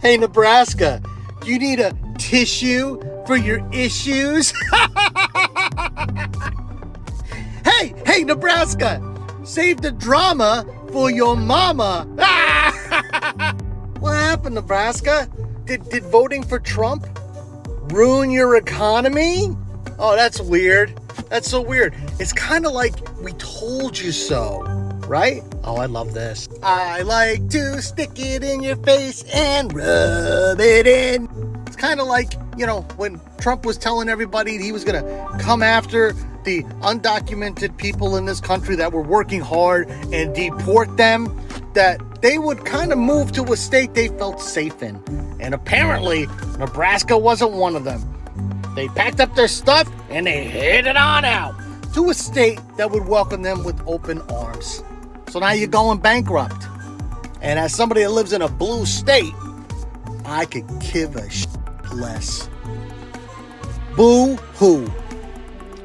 Hey, Nebraska, do you need a tissue for your issues? Hey, Nebraska, save the drama for your mama. What happened, Nebraska? Did voting for Trump ruin your economy? Oh, that's weird. That's so weird. It's kind of like we told you so, right? Oh, I love this. I like to stick it in your face and rub it in. It's kind of like, when Trump was telling everybody he was going to come after the undocumented people in this country that were working hard and deport them, that they would kind of move to a state they felt safe in. And apparently, Nebraska wasn't one of them. They packed up their stuff and they headed on out to a state that would welcome them with open arms. So now you're going bankrupt. And as somebody that lives in a blue state, I could give a less. Boo-hoo.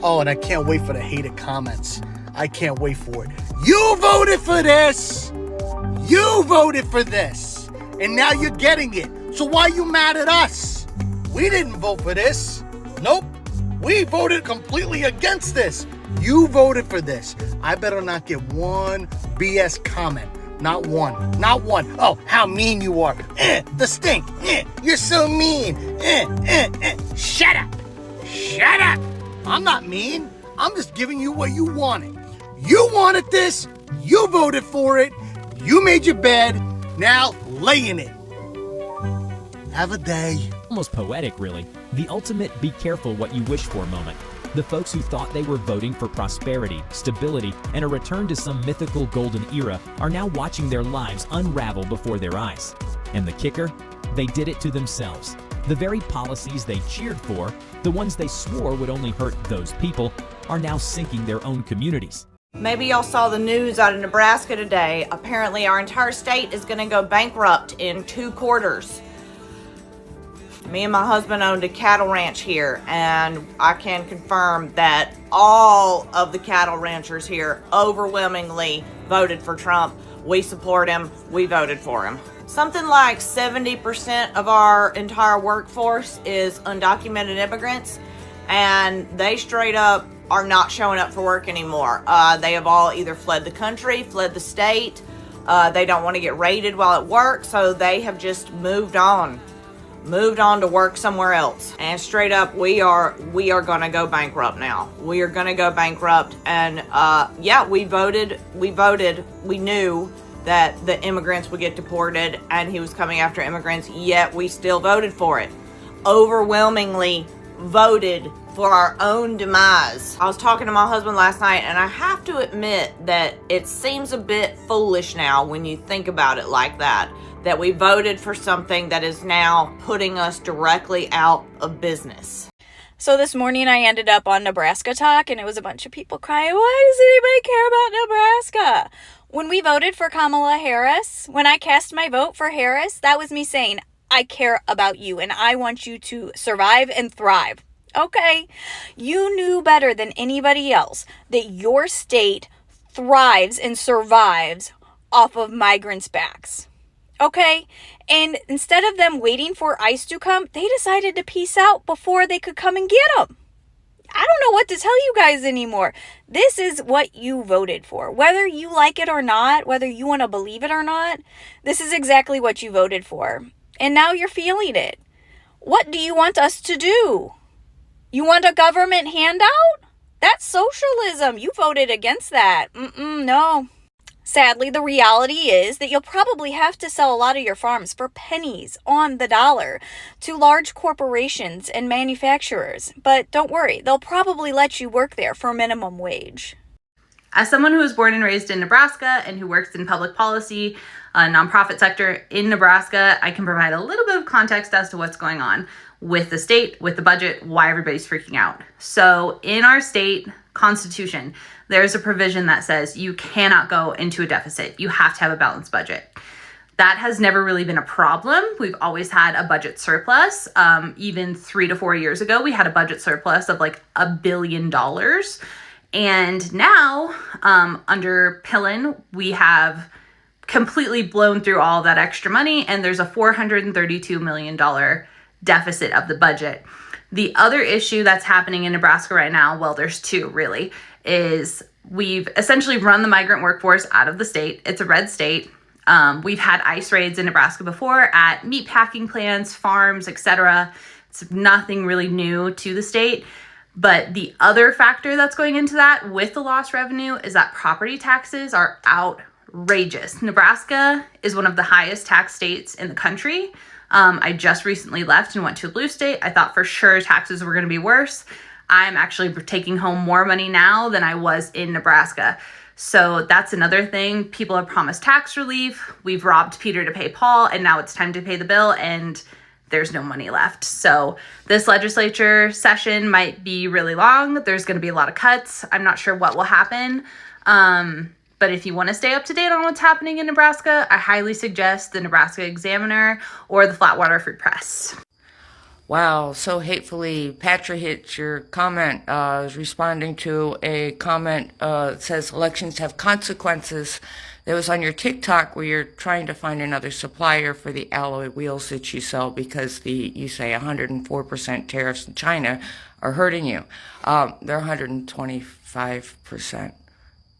Oh, and I can't wait for the hated comments. I can't wait for it. You voted for this. You voted for this. And now you're getting it. So why are you mad at us? We didn't vote for this. Nope. We voted completely against this. You voted for this. I better not get one BS comment. Not one. Not one. Oh, how mean you are. The stink. You're so mean. Shut up. Shut up. I'm not mean. I'm just giving you what you wanted. You wanted this. You voted for it. You made your bed. Now lay in it. Have a day. Almost poetic, really. The ultimate be careful what you wish for moment. The folks who thought they were voting for prosperity, stability, and a return to some mythical golden era are now watching their lives unravel before their eyes. And the kicker? They did it to themselves. The very policies they cheered for, the ones they swore would only hurt those people, are now sinking their own communities. Maybe y'all saw the news out of Nebraska today. Apparently our entire state is going to go bankrupt in 2 quarters. Me and my husband owned a cattle ranch here, and I can confirm that all of the cattle ranchers here overwhelmingly voted for Trump. We support him. We voted for him. Something like 70% of our entire workforce is undocumented immigrants, and they straight up are not showing up for work anymore. They have all either fled the country, fled the state. They don't want to get raided while at work, so they have just moved on to work somewhere else. And straight up, we are gonna go bankrupt now. We are gonna go bankrupt. And yeah, we voted. We knew that the immigrants would get deported and he was coming after immigrants, yet we still voted for it. Overwhelmingly voted for our own demise. I was talking to my husband last night, and I have to admit that it seems a bit foolish now when you think about it like that we voted for something that is now putting us directly out of business. So this morning I ended up on Nebraska Talk, and it was a bunch of people crying, why does anybody care about Nebraska? When we voted for Kamala Harris, when I cast my vote for Harris, that was me saying, I care about you and I want you to survive and thrive. Okay, you knew better than anybody else that your state thrives and survives off of migrants' backs. Okay, and instead of them waiting for ICE to come, they decided to peace out before they could come and get them. I don't know what to tell you guys anymore. This is what you voted for. Whether you like it or not, whether you want to believe it or not, this is exactly what you voted for. And now you're feeling it. What do you want us to do? You want a government handout? That's socialism. You voted against that. No. Sadly, the reality is that you'll probably have to sell a lot of your farms for pennies on the dollar to large corporations and manufacturers. But don't worry, they'll probably let you work there for minimum wage. As someone who was born and raised in Nebraska and who works in public policy, nonprofit sector in Nebraska, I can provide a little bit of context as to what's going on with the state, with the budget, why everybody's freaking out. So in our state constitution, there's a provision that says you cannot go into a deficit. You have to have a balanced budget. That has never really been a problem. We've always had a budget surplus. Even 3 to 4 years ago, we had a budget surplus of like $1 billion. And now, under Pillen, we have completely blown through all that extra money, and there's a $432 million deficit of the budget. The other issue that's happening in Nebraska right now, well, there's two really, is we've essentially run the migrant workforce out of the state. It's a red state. We've had ICE raids in Nebraska before at meat packing plants, farms, etc. It's nothing really new to the state. But the other factor that's going into that with the lost revenue is that property taxes are outrageous. Nebraska is one of the highest tax states in the country. I just recently left and went to a blue state. I thought for sure taxes were going to be worse. I'm actually taking home more money now than I was in Nebraska. So that's another thing. People have promised tax relief. We've robbed Peter to pay Paul, and now it's time to pay the bill, and there's no money left. So this legislature session might be really long. There's going to be a lot of cuts. I'm not sure what will happen. But if you want to stay up to date on what's happening in Nebraska, I highly suggest the Nebraska Examiner or the Flatwater Free Press. Wow, so hatefully. Patra hit your comment. I was responding to a comment that says elections have consequences. That was on your TikTok where you're trying to find another supplier for the alloy wheels that you sell because you say 104% tariffs in China are hurting you. They're 125%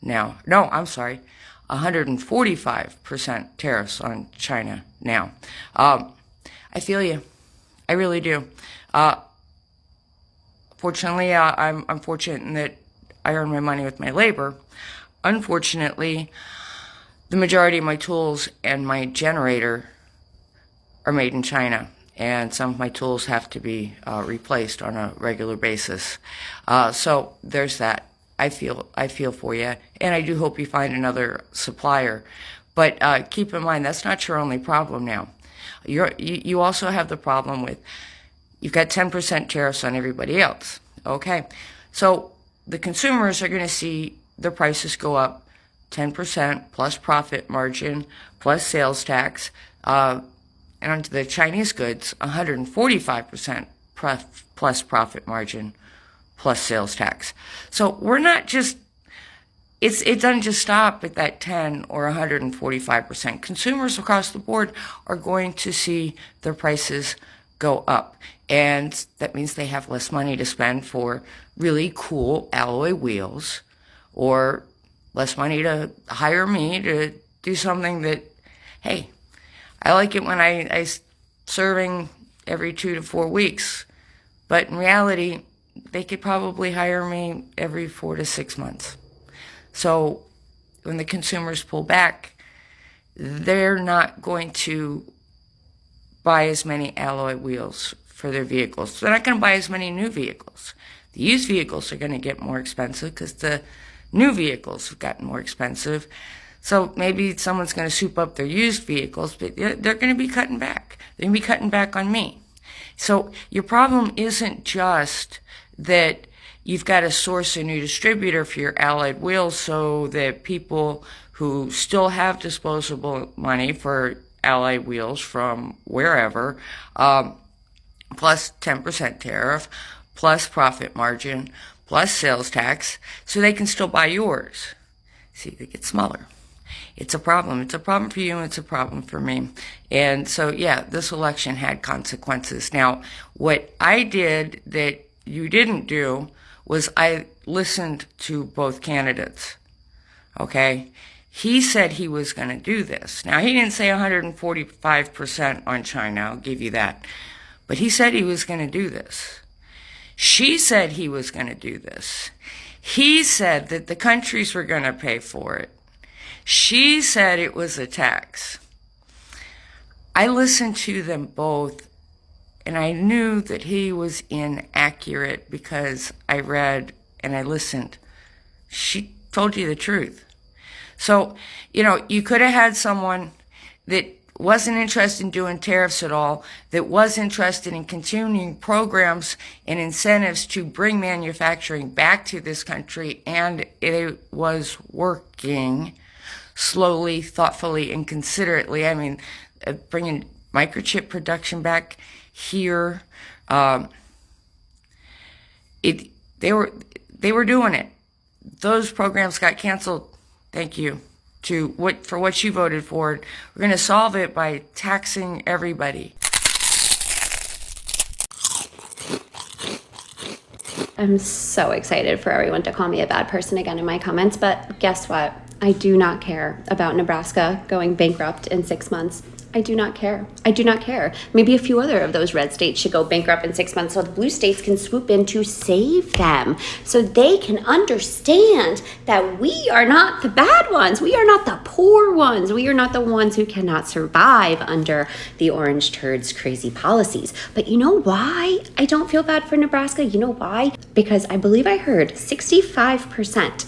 now. No, I'm sorry. 145% tariffs on China now. I feel you. I really do. Fortunately, I'm fortunate in that I earn my money with my labor. Unfortunately, the majority of my tools and my generator are made in China, and some of my tools have to be replaced on a regular basis. So there's that. I feel for you, and I do hope you find another supplier. But keep in mind, that's not your only problem now. You also have the problem with you've got 10% tariffs on everybody else. Okay, so the consumers are going to see their prices go up 10% plus profit margin plus sales tax, and on the Chinese goods 145% plus profit margin plus sales tax. So we're not just it doesn't just stop at that 10 or 145%. Consumers across the board are going to see their prices go up. And that means they have less money to spend for really cool alloy wheels, or less money to hire me to do something that, hey, I like it when I serving every 2 to 4 weeks. But in reality, they could probably hire me every 4 to 6 months. So when the consumers pull back, they're not going to buy as many alloy wheels for their vehicles. They're not going to buy as many new vehicles. The used vehicles are going to get more expensive because the new vehicles have gotten more expensive. So maybe someone's going to soup up their used vehicles, but they're going to be cutting back. They're going to be cutting back on me. So your problem isn't just that you've got to source a new distributor for your alloyed wheels so that people who still have disposable money for alloy wheels from wherever, plus 10% tariff, plus profit margin, plus sales tax, so they can still buy yours. See, they get smaller. It's a problem. It's a problem for you, and it's a problem for me. And so, yeah, this election had consequences. Now, what I did that you didn't do was I listened to both candidates, okay? He said he was going to do this. Now, he didn't say 145% on China, I'll give you that. But he said he was going to do this. She said he was going to do this. He said that the countries were going to pay for it. She said it was a tax. I listened to them both, and I knew that he was inaccurate because I read and I listened. She told you the truth. So, you could have had someone that wasn't interested in doing tariffs at all, that was interested in continuing programs and incentives to bring manufacturing back to this country, and it was working slowly, thoughtfully, and considerately. I mean, bringing microchip production back here, they were doing it. Those programs got canceled. Thank you. for what you voted for. We're going to solve it by taxing everybody. I'm so excited for everyone to call me a bad person again in my comments, but guess what? I do not care about Nebraska going bankrupt in 6 months. I do not care. I do not care. Maybe a few other of those red states should go bankrupt in 6 months so the blue states can swoop in to save them, so they can understand that we are not the bad ones. We are not the poor ones. We are not the ones who cannot survive under the orange turds' crazy policies. But you know why I don't feel bad for Nebraska? You know why? Because I believe I heard 65%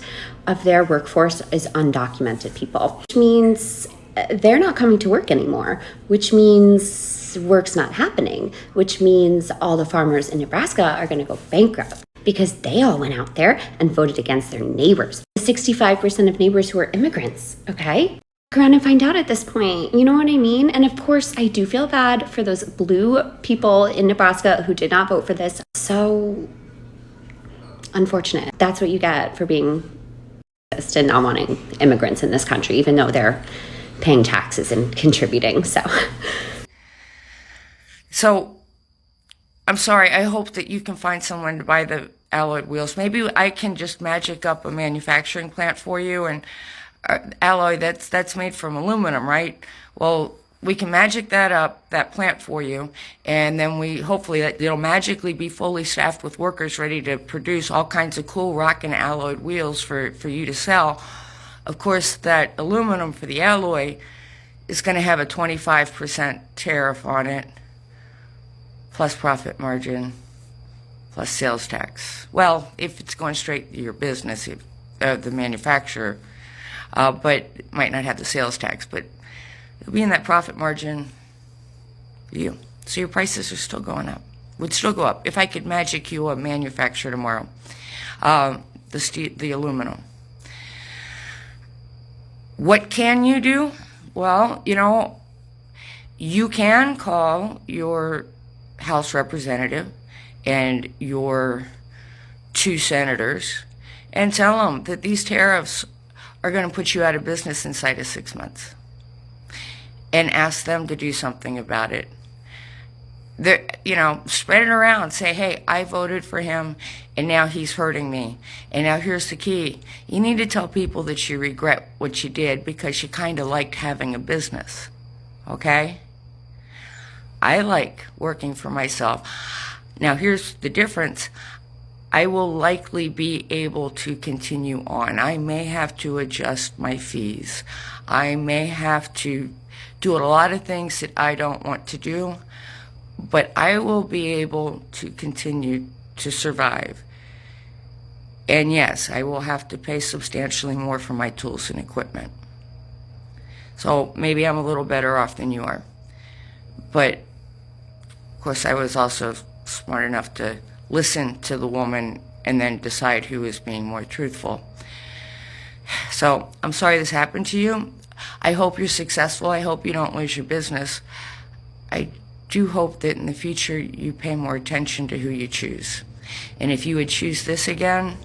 of their workforce is undocumented people, which means they're not coming to work anymore, which means work's not happening, which means all the farmers in Nebraska are going to go bankrupt because they all went out there and voted against their neighbors. 65% of neighbors who are immigrants, okay? Look around and find out at this point, you know what I mean? And of course, I do feel bad for those blue people in Nebraska who did not vote for this. So unfortunate. That's what you get for being racist and not wanting immigrants in this country, even though they're paying taxes and contributing. So I'm sorry. I hope that you can find someone to buy the alloyed wheels. Maybe I can just magic up a manufacturing plant for you. And alloy, that's made from aluminum, right? Well, we can magic that plant for you, and then hopefully it'll magically be fully staffed with workers ready to produce all kinds of cool rockin' alloyed wheels for you to sell. Of course, that aluminum for the alloy is going to have a 25% tariff on it, plus profit margin, plus sales tax. Well, if it's going straight to your business, the manufacturer, but it might not have the sales tax, but it'll be in that profit margin for you. So your prices are still going up. Would still go up if I could magic you a manufacturer tomorrow. The aluminum. What can you do? Well, you can call your House representative and your 2 senators and tell them that these tariffs are going to put you out of business inside of 6 months, and ask them to do something about it. Spread it around. Say, hey, I voted for him, and now he's hurting me. And now here's the key. You need to tell people that you regret what you did because you kind of liked having a business, okay? I like working for myself. Now, here's the difference. I will likely be able to continue on. I may have to adjust my fees. I may have to do a lot of things that I don't want to do, but I will be able to continue to survive. And yes, I will have to pay substantially more for my tools and equipment. So maybe I'm a little better off than you are. But of course, I was also smart enough to listen to the woman and then decide who was being more truthful. So I'm sorry this happened to you. I hope you're successful. I hope you don't lose your business. I do hope that in the future you pay more attention to who you choose. And if you would choose this again,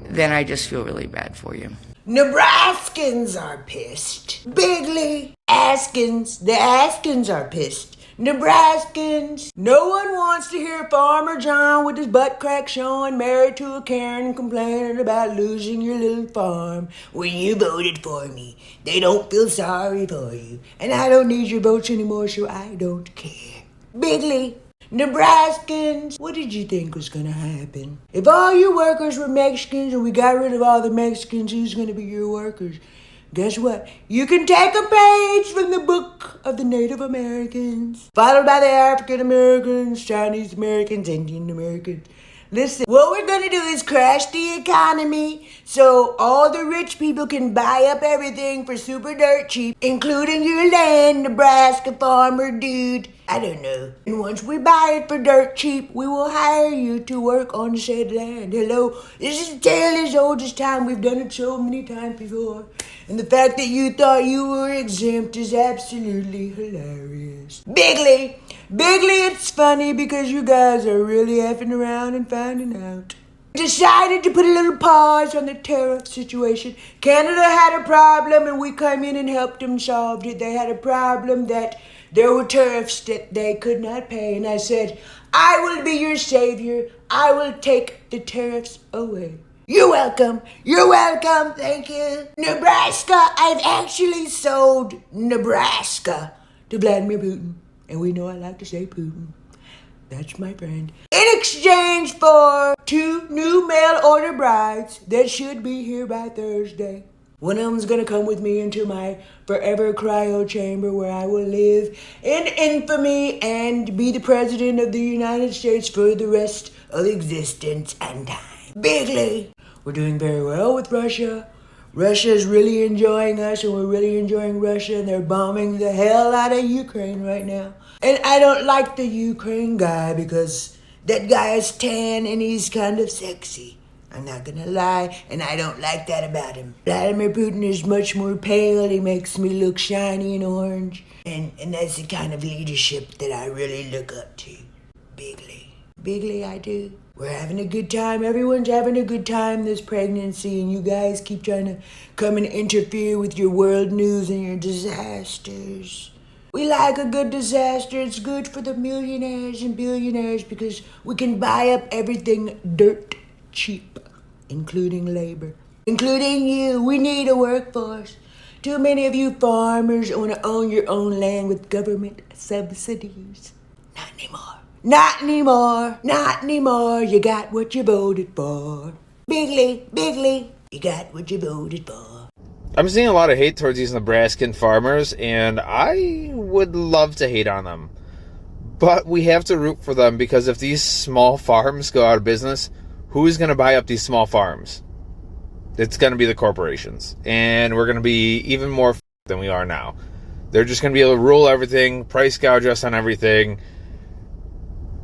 then I just feel really bad for you. Nebraskans are pissed. Bigley, Askins, the Askins are pissed. Nebraskans. No one wants to hear Farmer John with his butt crack showing, married to a Karen, complaining about losing your little farm when you voted for me. They don't feel sorry for you, and I don't need your votes anymore, so I don't care. Bigley, Nebraskans, what did you think was gonna happen? If all your workers were Mexicans and we got rid of all the Mexicans, who's gonna be your workers? Guess what? You can take a page from the book of the Native Americans, followed by the African Americans, Chinese Americans, Indian Americans. Listen, what we're gonna do is crash the economy so all the rich people can buy up everything for super dirt cheap, including your land, Nebraska farmer dude. I don't know. And once we buy it for dirt cheap, we will hire you to work on said land. Hello, this is a tale as old as time. We've done it so many times before. And the fact that you thought you were exempt is absolutely hilarious. Bigley, it's funny because you guys are really effing around and finding out. decided to put a little pause on the tariff situation. Canada had a problem and we came in and helped them solve it. They had a problem that there were tariffs that they could not pay. And I said, I will be your savior. I will take the tariffs away. You're welcome. You're welcome. Thank you. Nebraska. I've actually sold Nebraska to Vladimir Putin. And we know I like to say Putin. That's my friend. In exchange for 2 new mail order brides that should be here by Thursday. One of them's gonna come with me into my forever cryo chamber where I will live in infamy and be the president of the United States for the rest of existence and time. Bigly. We're doing very well with Russia. Russia's really enjoying us and we're really enjoying Russia, and they're bombing the hell out of Ukraine right now. And I don't like the Ukraine guy because that guy is tan and he's kind of sexy. I'm not gonna lie, and I don't like that about him. Vladimir Putin is much more pale. He makes me look shiny and orange. And that's the kind of leadership that I really look up to. Bigly. Bigly, I do. We're having a good time. Everyone's having a good time this pregnancy, and you guys keep trying to come and interfere with your world news and your disasters. We like a good disaster. It's good for the millionaires and billionaires because we can buy up everything dirt cheap, including labor, including you. We need a workforce. Too many of you farmers want to own your own land with government subsidies. Not anymore. Not anymore. Not anymore. You got what you voted for. Bigly, bigly. You got what you voted for. I'm seeing a lot of hate towards these Nebraskan farmers, and I would love to hate on them. But we have to root for them, because if these small farms go out of business, who's going to buy up these small farms? It's going to be the corporations. And we're going to be even more than we are now. They're just going to be able to rule everything, price gouge us on everything.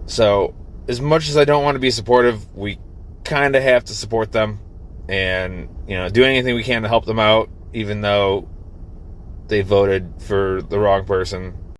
So, as much as I don't want to be supportive, we kind of have to support them. And, do anything we can to help them out, even though they voted for the wrong person.